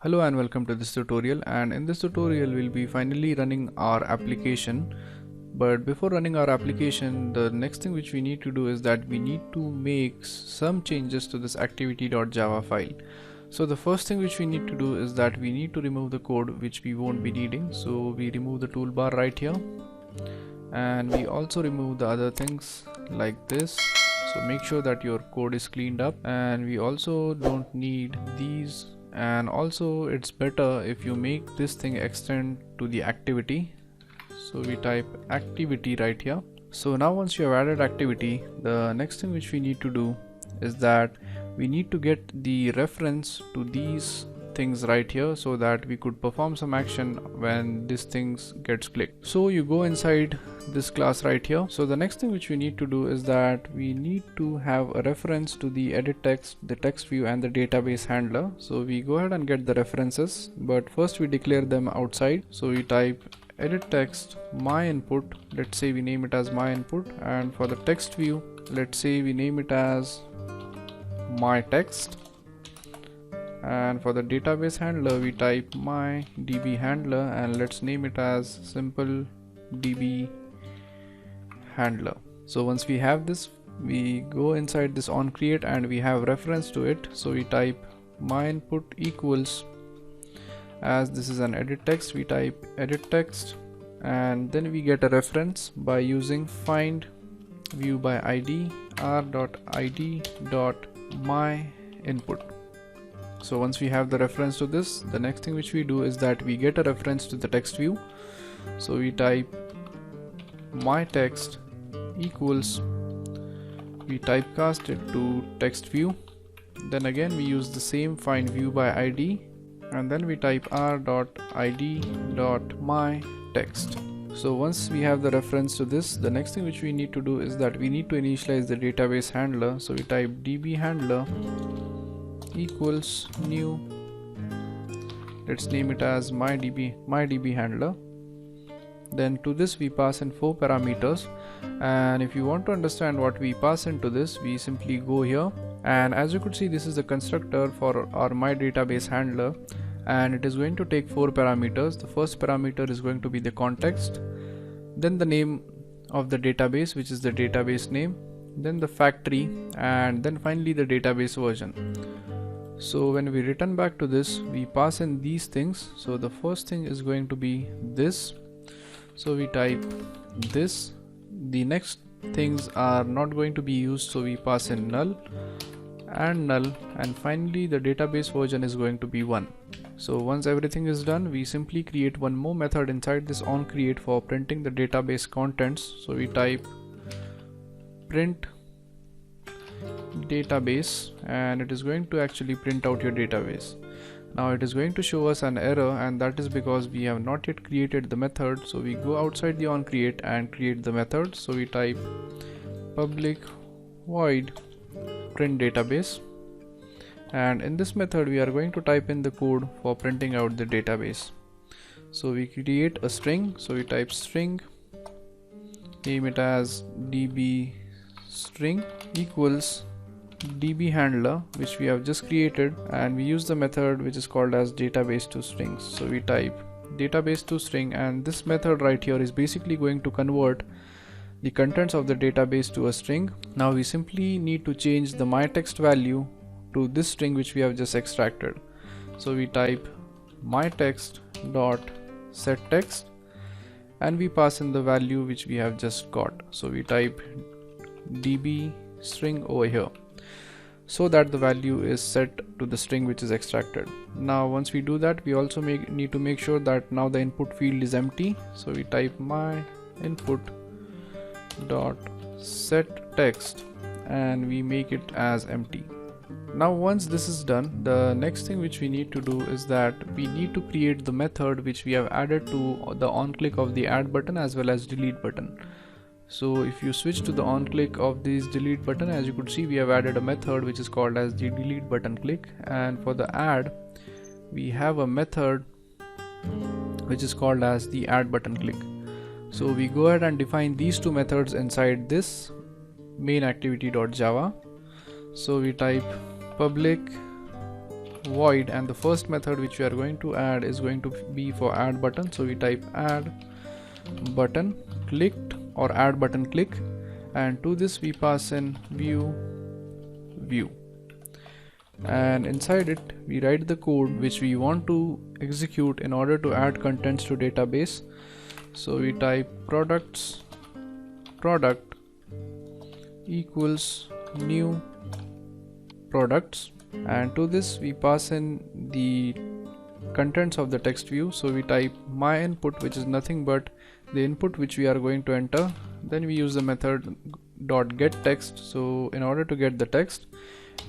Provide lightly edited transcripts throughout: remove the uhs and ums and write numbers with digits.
Hello and welcome to this tutorial, and in this tutorial we'll be finally running our application. But before running our application, the next thing which we need to do is that we need to make some changes to this activity.java file. So the first thing which we need to do is that we need to remove the code which we won't be needing. So we remove the toolbar right here, and we also remove the other things like this. So make sure that your code is cleaned up, and we also don't need these. And also it's better if you make this thing extend to the activity. So we type activity right here. So now once you have added activity, the next thing which we need to do is that we need to get the reference to these things right here so that we could perform some action when this things gets clicked. So you go inside this class right here. So the next thing which we need to do is that we need to have a reference to the edit text, the text view, and the database handler. So we go ahead and get the references, but first we declare them outside. So we type edit text my input, let's say we name it as my input, and for the text view, let's say we name it as my text, and for the database handler we type my db handler, and let's name it as simple db handler. So once we have this, we go inside this on create and we have reference to it. So we type my input equals, as this is an edit text, we type edit text, and then we get a reference by using find view by id r.id.my input. So once we have the reference to this, the next thing which we do is that we get a reference to the text view. So we type my text equals, we typecast it to text view, then again we use the same find view by id, and then we type r.id.my text. So once we have the reference to this, the next thing which we need to do is that we need to initialize the database handler. So we type db handler equals new, let's name it as my db handler. Then to this we pass in 4 parameters, and if you want to understand what we pass into this, we simply go here, and as you could see, this is the constructor for our my database handler, and it is going to take 4 parameters. The first parameter is going to be the context, then the name of the database, which is the database name, then the factory, and then finally the database version. So when we return back to this, we pass in these things. So the first thing is going to be this, so we type this. The next things are not going to be used, so we pass in null, and finally the database version is going to be 1. So once everything is done, we simply create one more method inside this on create for printing the database contents. So we type print database, and it is going to actually print out your database. Now it is going to show us an error, and that is because we have not yet created the method. So we go outside the on create and create the method. So we type public void print database, and in this method we are going to type in the code for printing out the database. So we create a string, so we type string, name it as db string equals db handler, which we have just created, and we use the method which is called as database to strings. So we type database to string, and this method right here is basically going to convert the contents of the database to a string. Now we simply need to change the my text value to this string which we have just extracted. So we type my text dot set text, and we pass in the value which we have just got. So we type db string over here, so that the value is set to the string which is extracted. Now once we do that, we also need to make sure that now the input field is empty. So we type my input dot set text, and we make it as empty. Now once this is done, the next thing which we need to do is that we need to create the method which we have added to the on click of the add button as well as delete button. So if you switch to the on click of this delete button, as you could see, we have added a method which is called as the delete button click, and for the add we have a method which is called as the add button click. So we go ahead and define these two methods inside this main activity.java. So we type public void, and the first method which we are going to add is going to be for add button. So we type add button clicked or add button click, and to this we pass in view, and inside it we write the code which we want to execute in order to add contents to database. So we type product equals new products, and to this we pass in the contents of the text view. So we type my input, which is nothing but the input which we are going to enter. Then we use the method dot get text, so in order to get the text,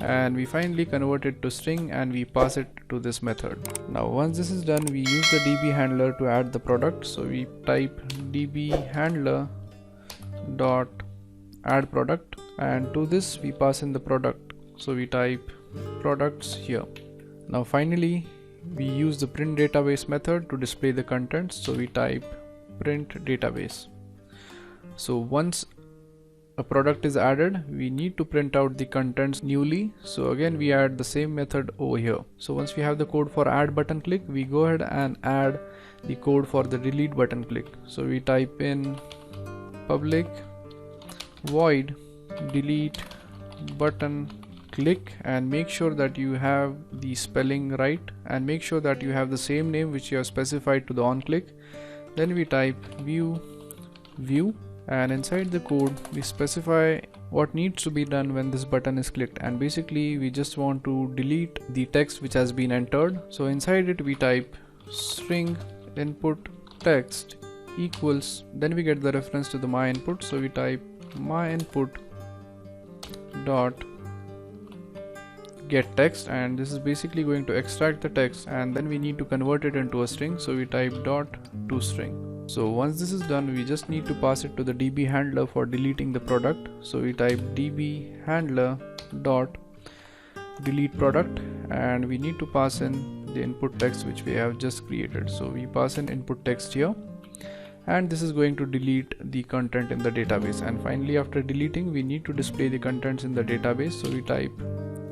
and we finally convert it to string and we pass it to this method. Now once this is done, we use the db handler to add the product. So we type db handler dot add product, and to this we pass in the product. So we type products here. Now finally we use the print database method to display the contents. So we type print database. So once a product is added, we need to print out the contents newly. So again we add the same method over here. So once we have the code for add button click, we go ahead and add the code for the delete button click. So we type in public void delete button click, and make sure that you have the spelling right, and make sure that you have the same name which you have specified to the on click. Then we type view, and inside the code we specify what needs to be done when this button is clicked, and basically we just want to delete the text which has been entered. So inside it we type string input text equals, then we get the reference to the my input. So we type my input dot get text, and this is basically going to extract the text, and then we need to convert it into a string. So we type dot to string. So once this is done, we just need to pass it to the db handler for deleting the product. So we type db handler dot delete product, and we need to pass in the input text which we have just created. So we pass in input text here, and this is going to delete the content in the database. And finally after deleting, we need to display the contents in the database. So we type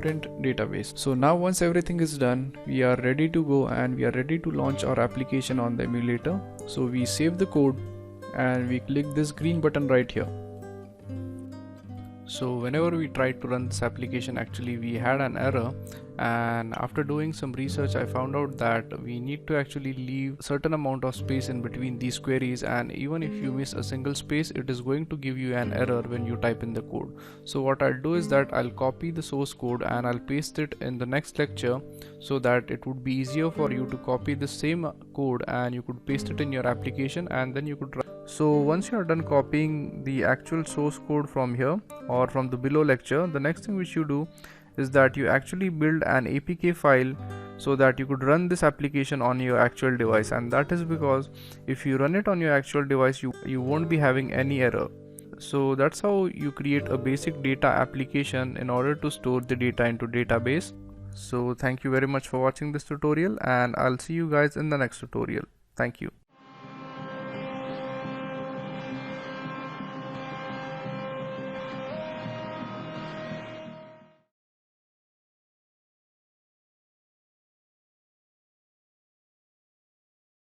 print database. So now once everything is done, we are ready to go and we are ready to launch our application on the emulator. So we save the code and we click this green button right here. So whenever we tried to run this application, actually we had an error, and after doing some research I found out that we need to actually leave certain amount of space in between these queries, and even if you miss a single space, it is going to give you an error when you type in the code. So what I'll do is that I'll copy the source code and I'll paste it in the next lecture, so that it would be easier for you to copy the same code and you could paste it in your application, and then you could run. So once you are done copying the actual source code from here or from the below lecture, the next thing which you do is that you actually build an APK file so that you could run this application on your actual device, and that is because if you run it on your actual device, you won't be having any error. So that's how you create a basic data application in order to store the data into database. So thank you very much for watching this tutorial, and I'll see you guys in the next tutorial. Thank you.